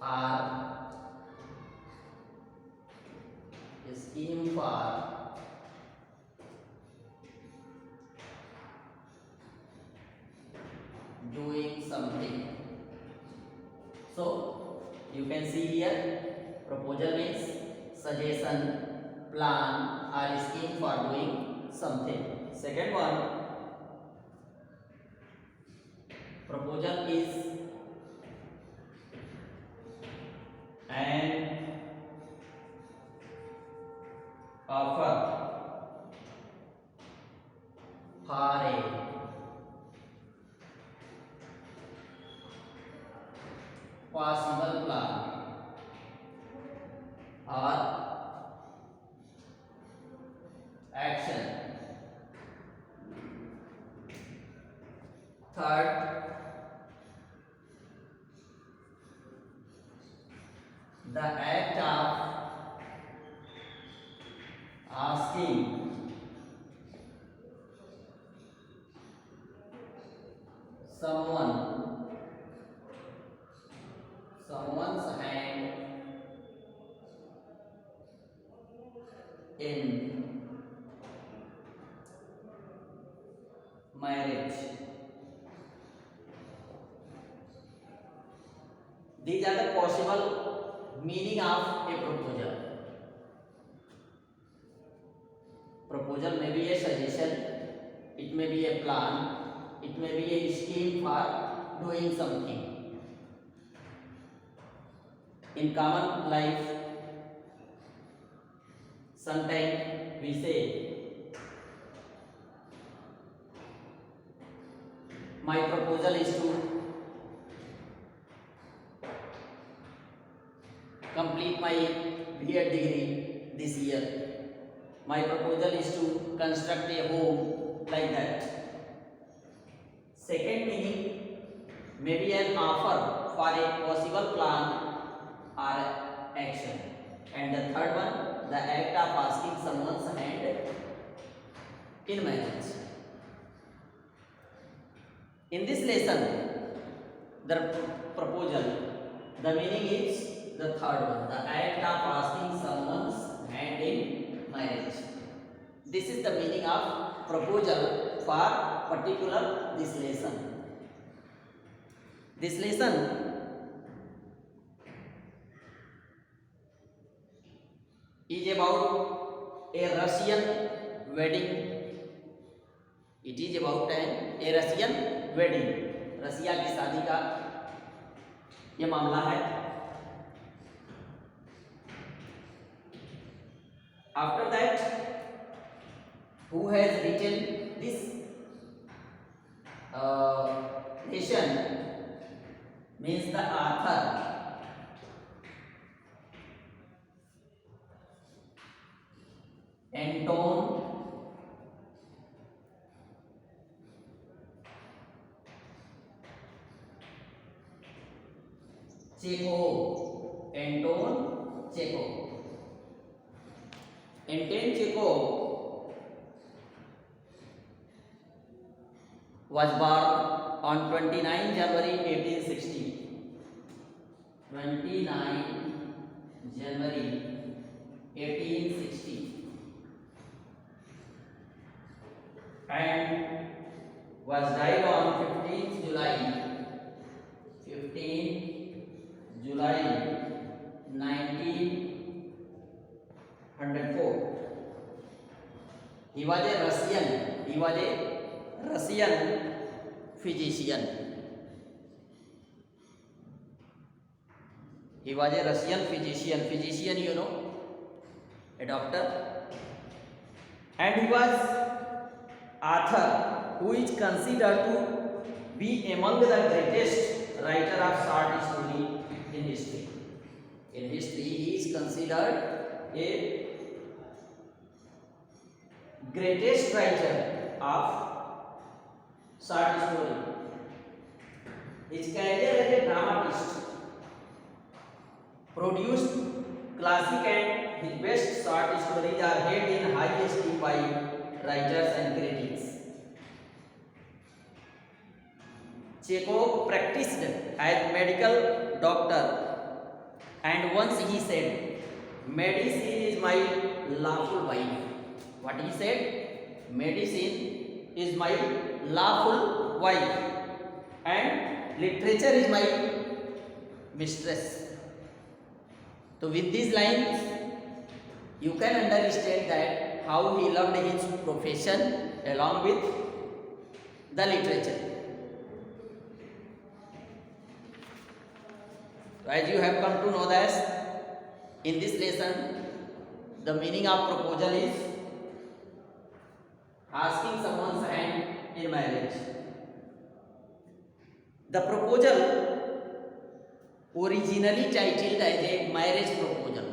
are scheme for doing something. So you can see here, proposal means suggestion, plan or scheme for doing something. Second one, proposal is an offer for a possible plan or action. Third, the act of asking someone's hand in marriage. These are the possible meaning of a proposal. Proposal may be a suggestion, it may be a plan, it may be a scheme for doing something. In common life, sometimes we say, my proposal is to complete my B.Ed degree this year. My proposal is to construct a home, like that. Second meaning may be an offer for a possible plan or action. And the third one, the act of asking someone's hand in marriage. In this lesson, the proposal, the meaning is the third one, the act of asking someone's hand in marriage. This is the meaning of proposal for particular this lesson. This lesson is about a Russian wedding. It is about a Russian wedding. रसिया की शादी का यह मामला है. After that, who has written this nation means the author. Anton Chekhov. Anton Chekhov. Anton Chekhov was born on 29 January 1860. 29 January 1860 and was died on 15th July 1904. He was a Russian physician. He was a Russian physician. Physician, you know, a doctor. And he was author who is considered to be among the greatest writer of short story in history. In history, he is considered a greatest writer of short story. His career as a dramatist produced classic, and his best short stories are held in high esteem by writers and critics. Chekhov practiced as medical doctor And once he said, medicine is my lawful wife. What he said? Medicine is my lawful wife and literature is my mistress. So with these lines, you can understand that how he loved his profession along with the literature. So as you have come to know that in this lesson, the meaning of proposal is asking someone's hand in marriage. The proposal originally titled as a marriage proposal.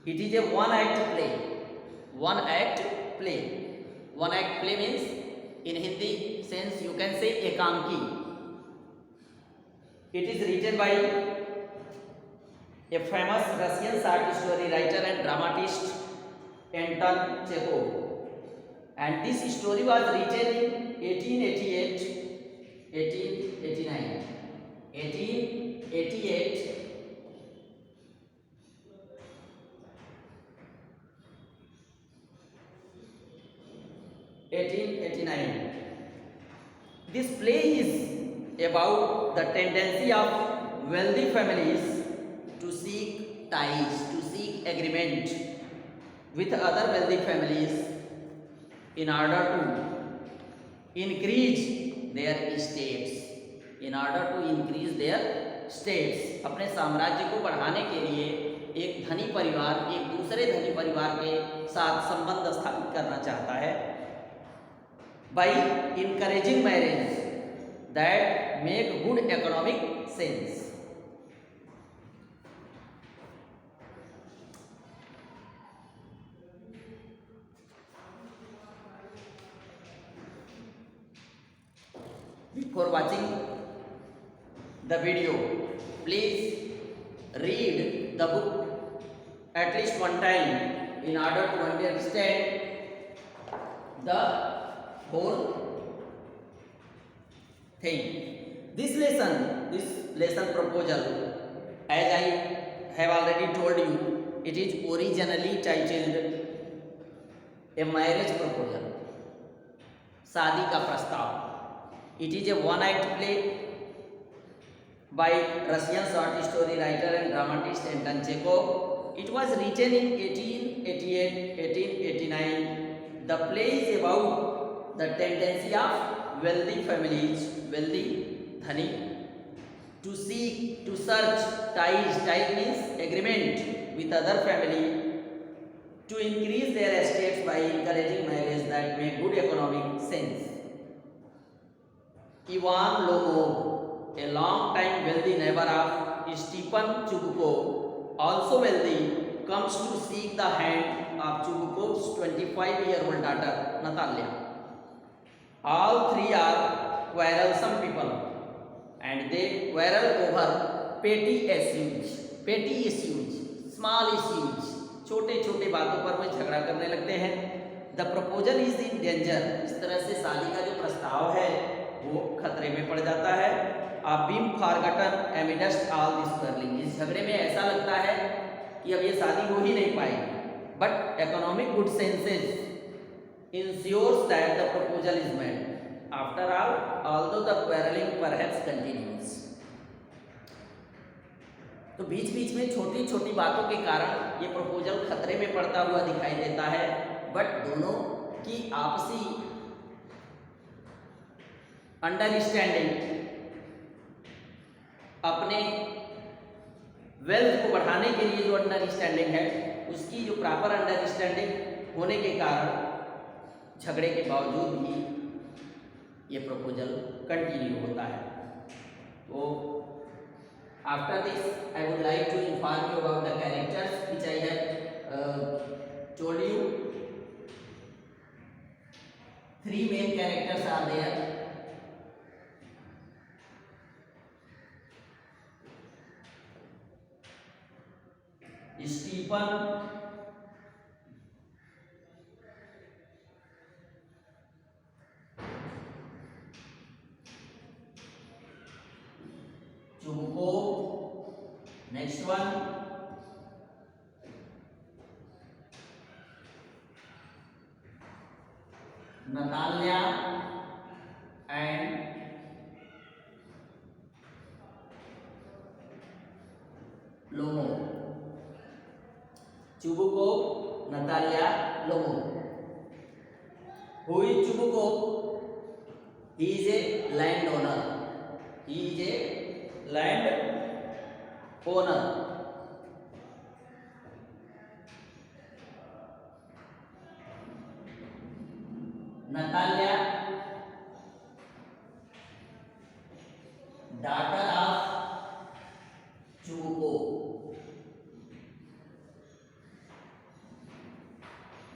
It is a one-act play. One-act play. One-act play means in Hindi sense you can say ekanki. It is written by a famous Russian short story writer and dramatist Anton Chekhov. And this story was written in 1888, 1889, 1888. 1889. This play is about the tendency of wealthy families to seek ties, to seek agreement with other wealthy families in order to increase their estates. In order to increase their states, अपने साम्राज्य को बढ़ाने के लिए एक धनी परिवार एक दूसरे धनी परिवार के साथ संबंध स्थापित करना चाहता है by encouraging marriage that make good economic sense. Before watching the video, please read the book at least one time in order to understand the whole thing. This lesson proposal, as I have already told you, it is originally titled a marriage proposal, शादी का प्रस्ताव. It is a one-act play by Russian short story writer and dramatist Anton Chekhov. It was written in 1888, 1889. The play is about the tendency of wealthy families, wealthy dhani, to seek, to search ties. Ties means agreement with other family to increase their estates by encouraging marriage that make good economic sense. Ivan Lomov, a long-time wealthy neighbor of Stepan Chubukov, also wealthy, comes to seek the hand of Chubukov's 25-year-old daughter, Natalia. All three are quarrelsome people and they quarrel over petty issues, small issues, छोटे-छोटे बातों पर वे झगड़ा करने लगते हैं. The proposal is in danger. इस तरह से शादी का जो प्रस्ताव है वो खतरे में पड़ जाता है. Beam forgotten amidst all this quarreling. इस झगड़े में ऐसा लगता है कि अब ये शादी हो ही नहीं पाएगी. But economic good senses ensures that the proposal is made. After all, although the quarreling perhaps continues. तो बीच बीच में छोटी छोटी बातों के कारण ये प्रपोजल खतरे में पड़ता हुआ दिखाई देता है. बट दोनों की आपसी अंडरस्टैंडिंग, अपने वेल्थ को बढ़ाने के लिए जो अंडरस्टैंडिंग है उसकी जो प्रॉपर अंडरस्टैंडिंग होने के कारण झगड़े के बावजूद भी ये प्रपोजल कंटिन्यू होता है. तो after this I would like to inform you about the characters which I have told you. Three main characters are there. Stephen, Chubukov Next one, Natalia and Lomo. Chubukov, Natalia, Lomo. Who is Chubukov? He is a landowner. He is a land owner. Natalia, daughter of Chubukov.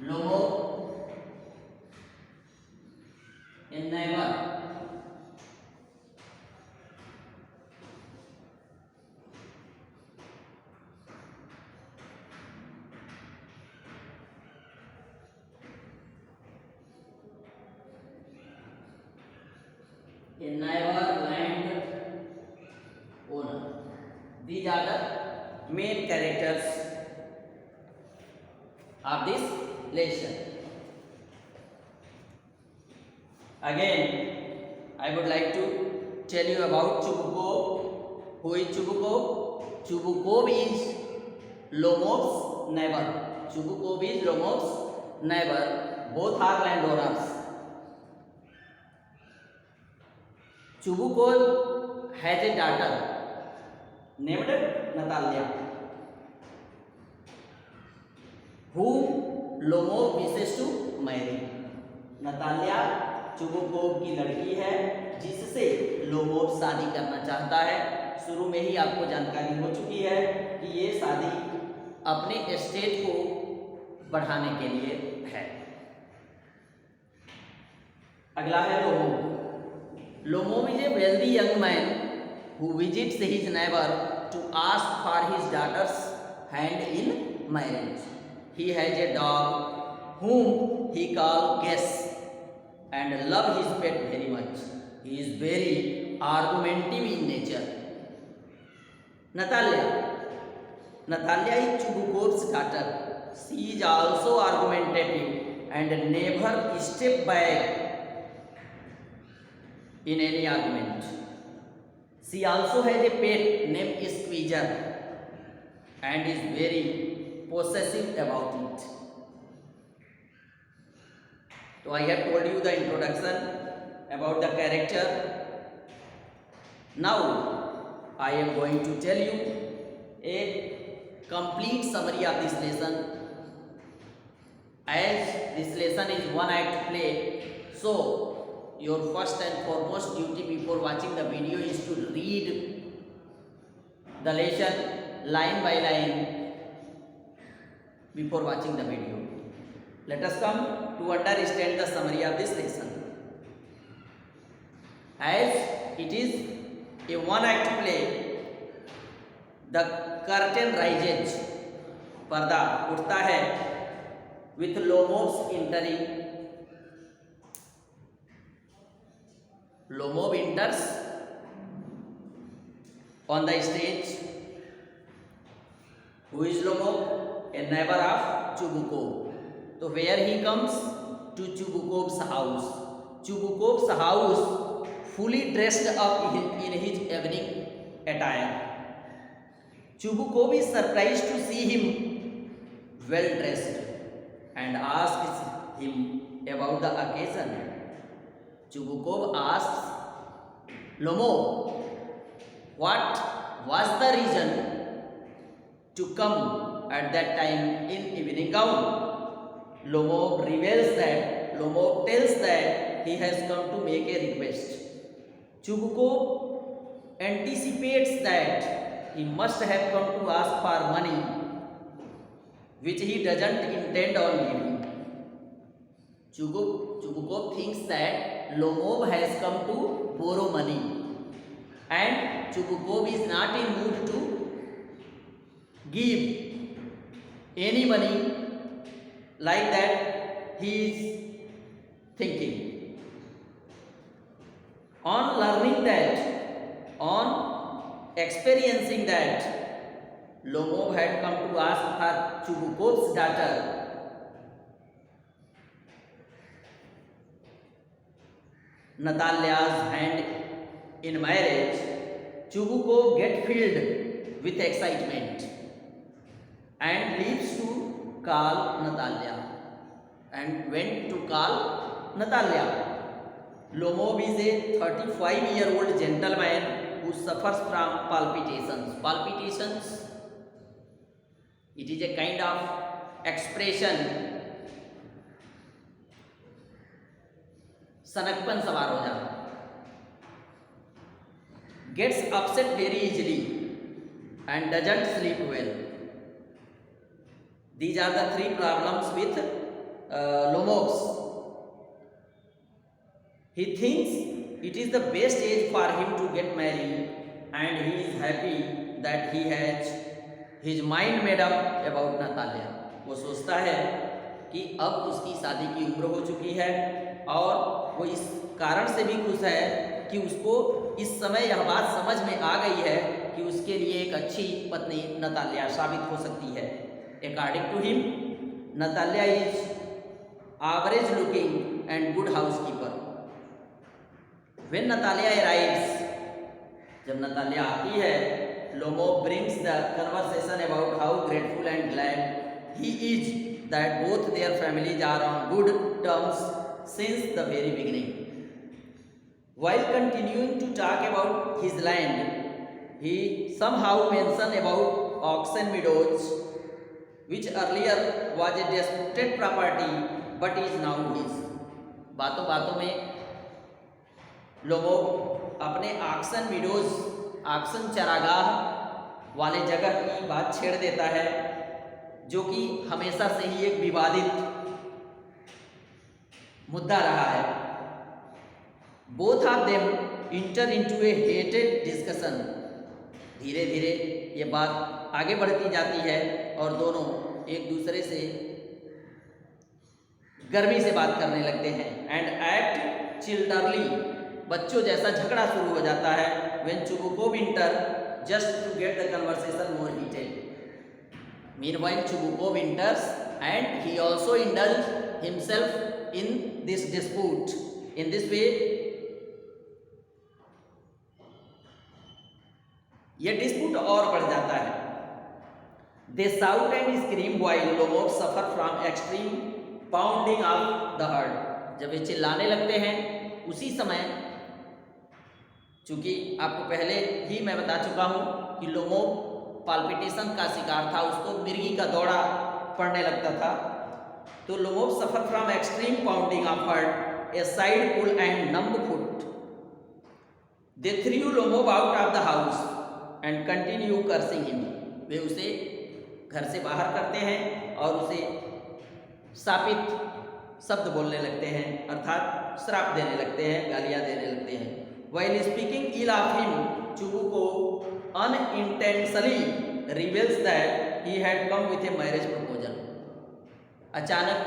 Lomo, a neighbor. A neighbor land owner. These are the main characters of this lesson. Again, I would like to tell you about Chubukov. Who is Chubukov? Chubukov is Lomov's neighbor. Chubukov is Lomov's neighbor. Both are landowners. Chubukov has a daughter named Natalia, whom Lomov wishes to marry. Natalia Chubukov की लड़की है जिससे Lomov शादी करना चाहता है। शुरू में ही आपको जानकारी हो चुकी है कि ये शादी अपने एस्टेट को बढ़ाने के लिए है। अगला है Lomov. Lomov is a wealthy young man who visits his neighbor to ask for his daughter's hand in marriage. He has a dog whom he calls Guess and loves his pet very much. He is very argumentative in nature. Natalia is Chubukov's daughter. She is also argumentative and never step back in any argument. She also has a pet named Squeezer and is very possessive about it. So I have told you the introduction about the character. Now I am going to tell you a complete summary of this lesson. As this lesson is one act play, so your first and foremost duty before watching the video is to read the lesson line by line before watching the video. Let us come to understand the summary of this lesson. As it is a one act play, the curtain rises, पर्दा उठता है with Lomov's entering. Lomov enters on the stage. Who is Lomov? A neighbor of Chubukov. So where he comes? To Chubukov's house. Chubukov's house fully dressed up in his evening attire. Chubukov is surprised to see him well dressed and asks him about the occasion. Chubukov asks Lomov what was the reason to come at that time in evening gown. Lomov tells that he has come to make a request. Chubukov anticipates that he must have come to ask for money which he doesn't intend on giving. Chubukov thinks that Lomov has come to borrow money and Chubukov is not in mood to give any money like that he is thinking. On experiencing that Lomov had come to ask for Chubukov's daughter Natalia's hand in marriage, Chubukov get filled with excitement and leaves to call Natalia and went to call Natalia. Lomov is a 35-year-old gentleman who suffers from palpitations. Palpitations, it is a kind of expression, सनकपन सवार हो जाना, gets upset very easily and doesn't sleep well. These are the three problems with Lomov's. He thinks it is the best age for him to get married and he is happy that he has his mind made up about Natalia. वो सोचता है कि अब उसकी शादी की उम्र हो चुकी है और वो इस कारण से भी खुश है कि उसको इस समय यह बात समझ में आ गई है कि उसके लिए एक अच्छी पत्नी नतालिया साबित हो सकती है. According to him, Natalia is average looking and good housekeeper. When Natalia arrives, जब नतालिया आती है, Lomov brings the conversation about how grateful and glad he is that both their families are on good terms since the very beginning. While continuing to talk about his land, he somehow mentioned about Oxen Meadows, which earlier was a disputed property but is now his. बातों बातों में Lomov अपने oxen meadows, oxen चरागाह वाले जगह की बात छेड़ देता है जो कि हमेशा से ही एक विवादित मुद्दा रहा है. Both of them inter into A hated discussion. धीरे धीरे ये बात आगे बढ़ती जाती है और दोनों एक दूसरे से गर्मी से बात करने लगते हैं. एंड एक्ट चिल्डरली, बच्चों जैसा झगड़ा शुरू हो जाता है. When Chubukov enter just to get the conversation more heated. Meanwhile Chubukov enters and he also indulge himself in this dispute. In this way, यह डिस्प्यूट और बढ़ जाता है. They shout and scream while Lomov suffer from extreme pounding of the heart. जब वे चिल्लाने लगते हैं उसी समय, चूंकि आपको पहले ही मैं बता चुका हूं कि लोमोव पाल्पिटेशन का शिकार था, उसको मिर्गी का दौरा पड़ने लगता था. तो Lomov suffer from extreme pounding of heart, a side pull and numb foot. They threw Lomov out of the house and continue cursing him. वे उसे घर से बाहर करते हैं और उसे शापित शब्द बोलने लगते हैं, अर्थात श्राप देने लगते हैं, गालियां देने लगते हैं. While speaking ill of him, Chubukov unintentionally reveals that he had come with a marriage proposal. अचानक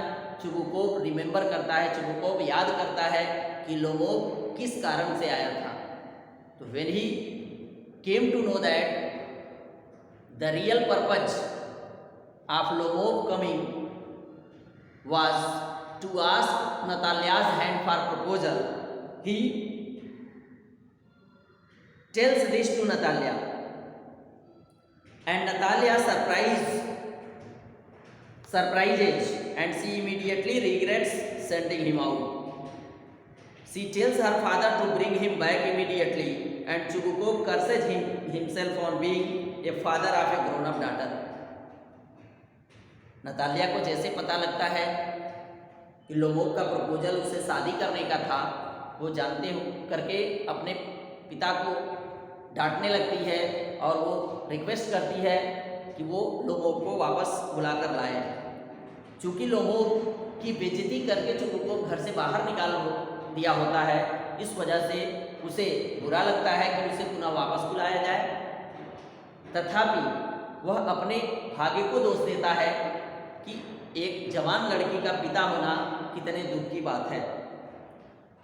चुबुकोव रिमेंबर करता है, चुबुकोव याद करता है कि लोमोव किस कारण से आया था. तो when he came to know that the real purpose of Lomov coming was to ask Natalia's hand for proposal, he tells this to Natalia and Natalia surprises and she immediately regrets sending him out. She tells her father to bring him back immediately and Chubukov curses himself on being a father of a grown up daughter. Natalia को जैसे पता लगता है कि Lomov का proposal उसे शादी करने का था, वो जानते हो करके अपने पिता को डांटने लगती है और वो रिक्वेस्ट करती है कि वो लोमोव को वापस बुलाकर लाए. चूँकि लोमोव की बेइज्जती करके चुबुकोव घर से बाहर निकाल दिया होता है, इस वजह से उसे बुरा लगता है कि उसे पुनः वापस बुलाया जाए. तथापि वह अपने भाग्य को दोष देता है कि एक जवान लड़की का पिता होना कितने दुख की बात है.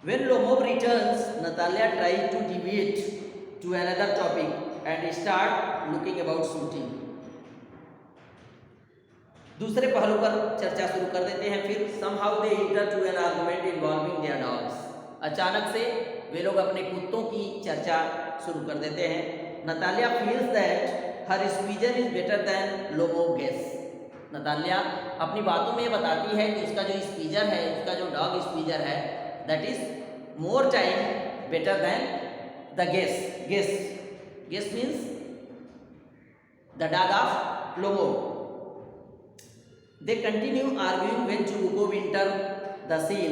When Lomov returns, Natalia tries to deviate to another topic and start looking about shooting. दूसरे पहलू पर चर्चा शुरू कर देते हैं। फिर somehow they enter to an argument involving their dogs। अचानक से वे लोग अपने कुत्तों की चर्चा शुरू कर देते हैं। Natalia feels that her squeezer is better than Lomov guess। Natalia अपनी बातों में बताती है कि उसका जो स्पीजर है, उसका जो डॉग स्पीजर है, that is more time better than the Guess means the dog of Lomov. They continue arguing when Chubukov enter the scene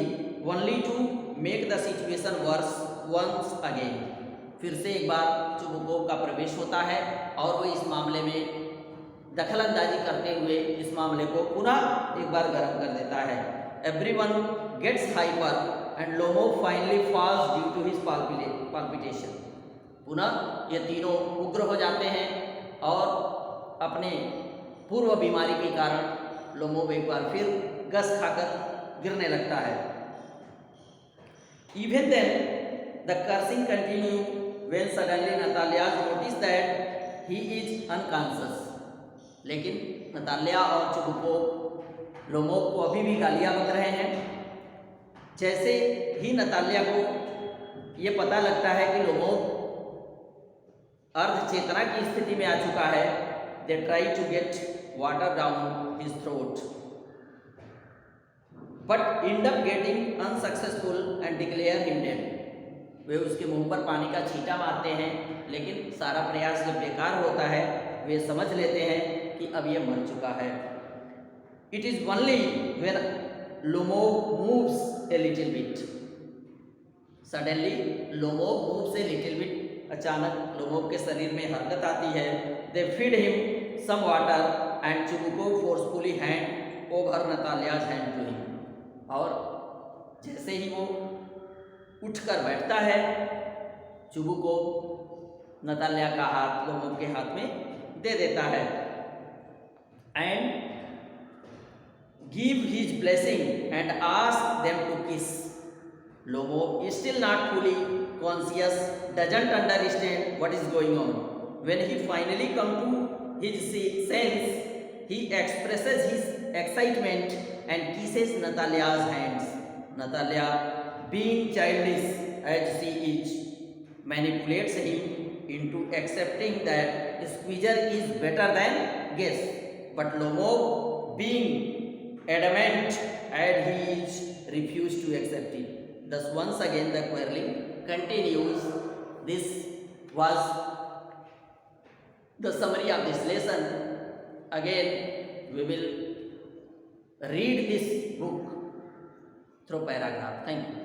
only to make the situation worse once again. फिर से एक बार चुबुको का प्रवेश होता है और वो इस मामले में दखल अंदाजी करते हुए इस मामले को पुनः एक बार गर्म कर देता है। Everyone gets hyper and Lomov finally falls due to his palpitation. पुनः ये तीनों उग्र हो जाते हैं और अपने पूर्व बीमारी के कारण लोमो एक बार फिर गस खाकर गिरने लगता है। Even then the cursing continue when suddenly Natalia notice that he is unconscious. लेकिन नतालिया और चुबुको लोमो को अभी भी गालियां बक रहे हैं। जैसे ही नतालिया को ये पता लगता है कि लोमो अर्ध चेतना की स्थिति में आ चुका है, they try to get water down his throat but end up getting unsuccessful and declare him dead. वे उसके मुंह पर पानी का छींटा मारते हैं, लेकिन सारा प्रयास जब बेकार होता है, वे समझ लेते हैं कि अब ये मर चुका है। It is only when Lomov moves a little bit, suddenly Lomov moves a little bit, अचानक लोमो के शरीर में हरकत आती है। They feed him some water and Chubukov forcefully hand over Natalia's hand to him. और जैसे ही वो उठकर बैठता है, चुबुको नतालिया का हाथ लोमो के हाथ में दे देता है and give his blessing and ask them to kiss. Lomov is still not fully conscious, doesn't understand what is going on. When he finally comes to his sense, he expresses his excitement and kisses Natalia's hands. Natalia, being childish as she is, manipulates him into accepting that Squeezer is better than Guess. But Lomo, being adamant, and he is refused to accept it. Thus once again the quarreling continues. This was the summary of this lesson. Again we will read this book through paragraph. Thank you.